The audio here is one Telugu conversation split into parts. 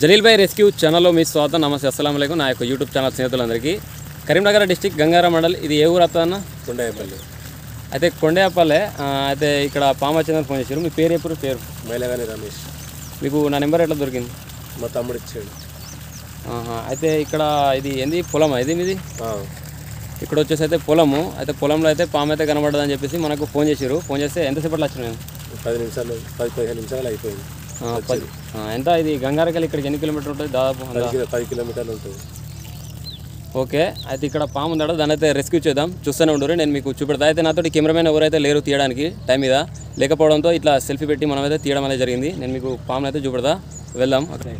జలీల్ భాయ్ రెస్క్యూ ఛానల్లో మీ స్వాగతం. నమస్తే, అస్సలాము అలైకుం. నా యొక్క యూట్యూబ్ ఛానల్ స్నేహితులందరికీ. కరీంనగర్ డిస్టిక్ గంగారం మండల్. ఇది ఏ ఊరు అన్న? కొండయ్యపల్లి. అయితే కొండయ్యపల్లె. అయితే ఇక్కడ పామ వచ్చిందని ఫోన్ చేశారు. మీ పేరు ఎప్పుడు? పేరు మైలగాని రమేష్. మీకు నా నెంబర్ ఎట్లా దొరికింది? మా తమ్ముడు ఇచ్చాడు. అయితే ఇక్కడ ఇది ఏంది పొలం? ఇది మీది? ఇక్కడ వచ్చేసి అయితే పొలము. అయితే పొలంలో అయితే పాము అయితే కనబడదని చెప్పేసి మనకు ఫోన్ చేశారు. ఫోన్ చేస్తే ఎంతసేపట్లో వచ్చినాయి? 10 నిమిషాలు 10-15 నిమిషాలు అయిపోయింది. ఎంత ఇది గంగారకెళ్ళి ఇక్కడికి ఎన్ని కిలోమీటర్ ఉంటుంది? దాదాపు 10 కిలోమీటర్లు ఉంటుంది. ఓకే. అయితే ఇక్కడ పాము ఉందా, దాన్ని అయితే రెస్క్యూ చేద్దాం. చూస్తూనే ఉండరు, నేను మీకు చూపెడతా. అయితే నాతో కెమెరామెన్ ఎవరైతే లేరు తీయడానికి టైం మీద లేకపోవడంతో ఇట్లా సెల్ఫీ పెట్టి మనమైతే తీయడం అనేది జరిగింది. నేను మీకు పామును అయితే చూపెడతా, వెళ్దాం. ఓకే.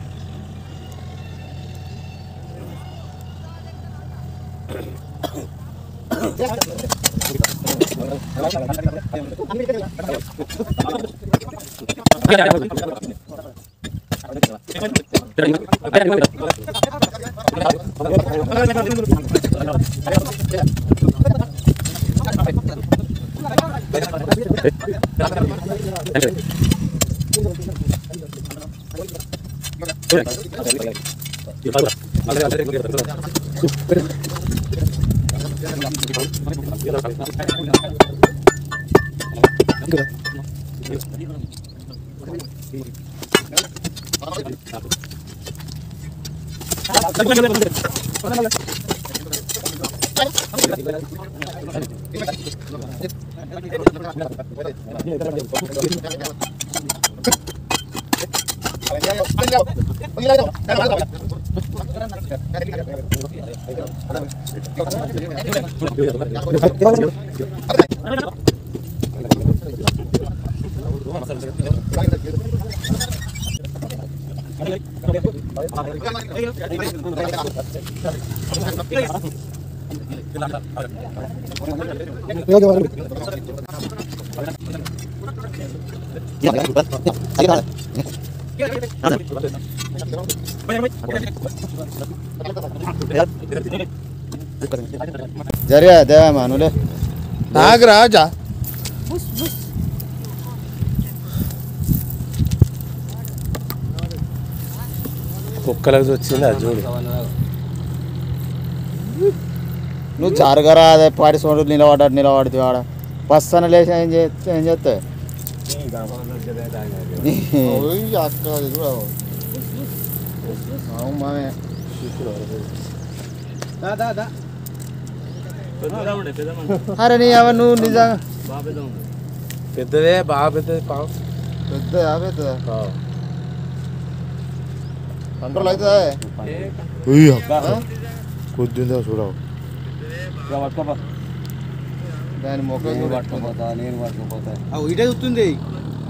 నాగరాజా కుక్కలకు వచ్చింది అది చూడు. నువ్వు జరగరా, అదే పాటి సోడు నిలబడితే వాడ బస్సన లేచి ఏం చేస్తే అరే నీ ఎవరు నువ్వు నిజంగా పెద్దదే, బాగా పెద్దది పాము. పెద్దదా కంట్రోల్ అవుతుందా? కొద్దిందా చూడవు. దాని మొక్క పట్టుకోపోతా, నేను పట్టుకోపోతా. ఇటే చూస్తుంది,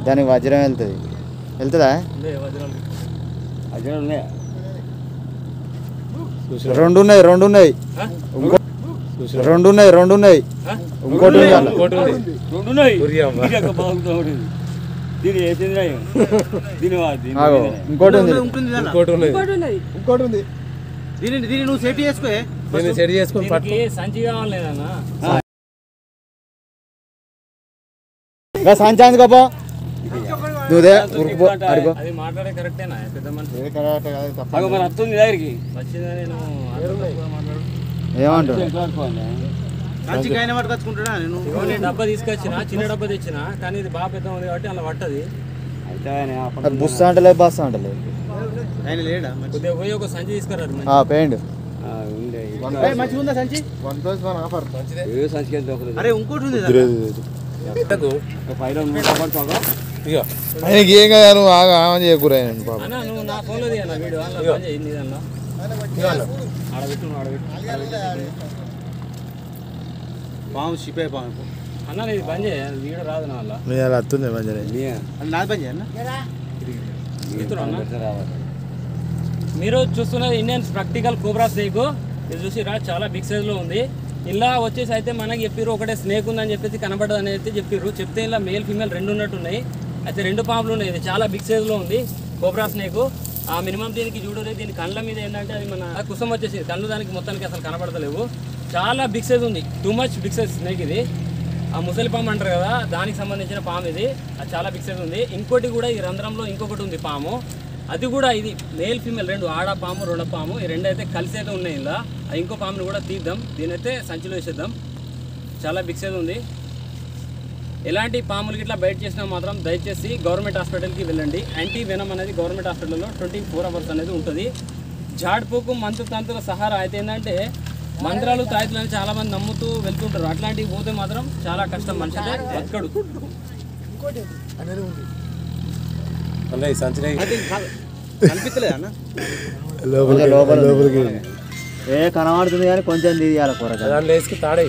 దానికి వజ్రం వెళ్తుందా? రెండు ఉన్నాయి ఇంకోటి ఉంది. దీన్ని నువ్వు సెట్ చేసుకొని పట్టు. సంచి కావాలి లేదన్నా, సంచాంది గొప్ప నువ్వుదే అది మాట్లాడే కరెక్టేనా? పెద్ద మనిషి వస్తుంది దగ్గరికి వచ్చిందని ఏమంటాడు? డబ్బా తీసుకొచ్చిన, చిన్న డబ్బా తెచ్చిన, కానీ ఇది బాగా పెద్ద ఉంది కాబట్టి అలా పట్టది. బుస్స అంటలేదు, బస్స అంటలేదు. కొద్దిగా పోయి ఒక సంచి తీసుకురారు. పెయింట్ ఏం కదా, నువ్వు ఆమె చేయకూరనండి బాబు. నువ్వు నా ఫోన్లో తీయన్నా వీడియో పాము షిపే పాము అన్న, ఇది బంద్ చేయ, వీడియో రాదు నా వల్ల. అలా వస్తుంది మీరు చూస్తున్నది ఇండియన్ ప్రాక్టికల్ కోబ్రా స్నేక్. ఇది చూసి చాలా బిగ్ సైజ్లో ఉంది. ఇలా వచ్చేసి అయితే మనకి చెప్పారు ఒకటే స్నేక్ ఉందని చెప్పేసి కనబడదు అని అయితే చెప్పారు. చెప్తే ఇలా మేల్ ఫీమేల్ రెండు ఉన్నట్టున్నాయి. అయితే 2 పాములు ఉన్నాయి. ఇది చాలా బిగ్ సైజ్లో ఉంది కోబ్రా స్నేక్. మినిమం దీనికి చూడలేదు, దీని కళ్ళ మీద ఏంటంటే అది మన కుసం వచ్చేసి కళ్ళు దానికి మొత్తానికి అసలు కనబడతలేవు. చాలా బిగ్ సైజ్ ఉంది, too much big size snake ఇది. ఆ ముసలి పాము అంటారు కదా, దానికి సంబంధించిన పాము ఇది. అది చాలా బిగ్ సైజ్ ఉంది. ఇంకోటి కూడా ఈ రంధ్రంలో ఇంకొకటి ఉంది పాము, అది కూడా ఇది మేల్ ఫీమేల్ రెండు, ఆడ పాము రెండో పాము, ఈ రెండు అయితే కలిసి అయితే ఉన్నాయి. ఇలా ఇంకో పాముని కూడా తీద్దాం, దీని అయితే సంచిలో వేసేద్దాం. చాలా బిగ్ సైజ్ ఉంది. ఎలాంటి పాములకి ఇట్లా బయట చేసినా మాత్రం దయచేసి గవర్నమెంట్ హాస్పిటల్కి వెళ్ళండి. యాంటీ వెనమ్ అనేది గవర్నమెంట్ హాస్పిటల్లో 24 hours అనేది ఉంటుంది. జాడ్పోకు మంతు తంతుల సహారా అయితే ఏంటంటే మంత్రాలు తాయితులని చాలామంది నమ్ముతూ వెళ్తుంటారు. అట్లాంటివి పోతే మాత్రం చాలా కష్టం, మనిషి అయితే బతకడు. అన్న ఈ సంచి కనిపించలేదు అన్న, లోపలికి కనబడుతుంది కానీ కొంచెం తీయాలి కూర. దాంట్లో వేసుకు తాడే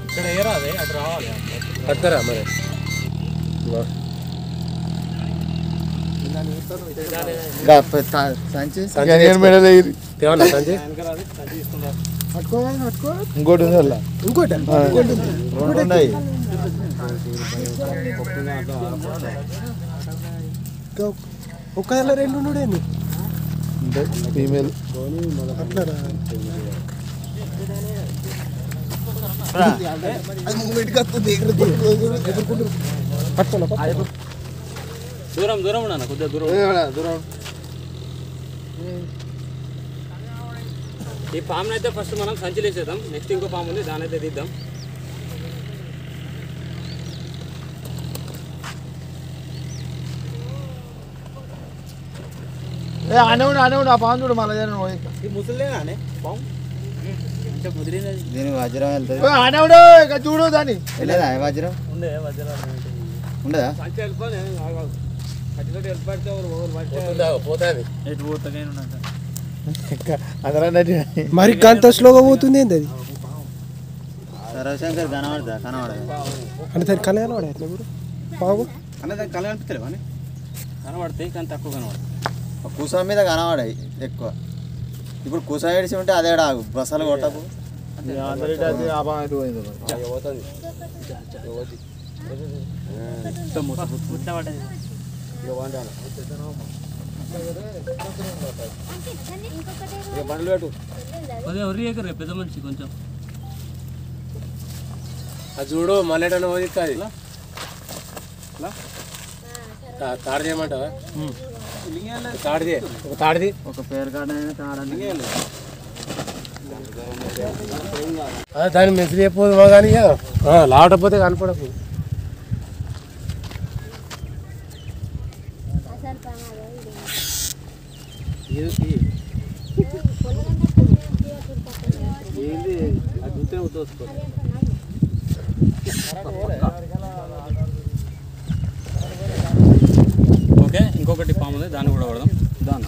ఇక్కడ ఏరాదే అటు రావాలి. కట్టరా మరి సంచి తేవన్నా సంచి ఇంకోటి ఉంది అలా, ఇంకోటి ఉన్నాయి. ఒక్క రెండు ఉండేమి ఫీమేల్ దూరం దూరం ఉన్నా కొద్దిగా దూరం. ఈ పాముని అయితే ఫస్ట్ మనం సంచిలో వేసేద్దాం. నెక్స్ట్ ఇంకో పాము ఉంది, దాని అయితే తీద్దాం. అనేవుడు ఆ పాము చూడు మళ్ళీ ముసలిదేనా పాము? దీనికి వజ్రం వెళ్తుంది. అనేవుడు ఇక చూడు దాన్ని వెళ్ళదా వజ్రం ఉండే వజ్రాలు ఉండదా? సంచి వెళ్ళిపోతే వెళ్ళిపడితే పోతుంది ఎటు పోతానే మరి గంట స్లోగా పోతుంది ఏంది అది? రవిశంకర్ కనబడదా? కనబడదా అంటే దాని కళ కనబడే బాబు అన్న దానికి కళ కనిపిస్తలేవా? కనబడతాయి కానీ తక్కువ కనబడతాయి. కూసం మీద కనబడాయి ఎక్కువ. ఇప్పుడు కూసం ఏడిచి ఉంటే అదే ఆగు బస్సలు కొట్టకు. కొద్దిగా ఉర్రి ఎక్కరు పెద్ద మనిషి కొంచెం. అది చూడు మళ్ళీ పోయి అది తాడు చేయమంటావా? తాడిది ఒక తాడిది ఒక పేరు కాడ దాన్ని మెసేజ్ అయిపోదు కానీ లావటపోతే కనపడకు. ఓకే, ఇంకొకటి పాము ఉంది, దాన్ని కూడా కొడదాం. దాన్ని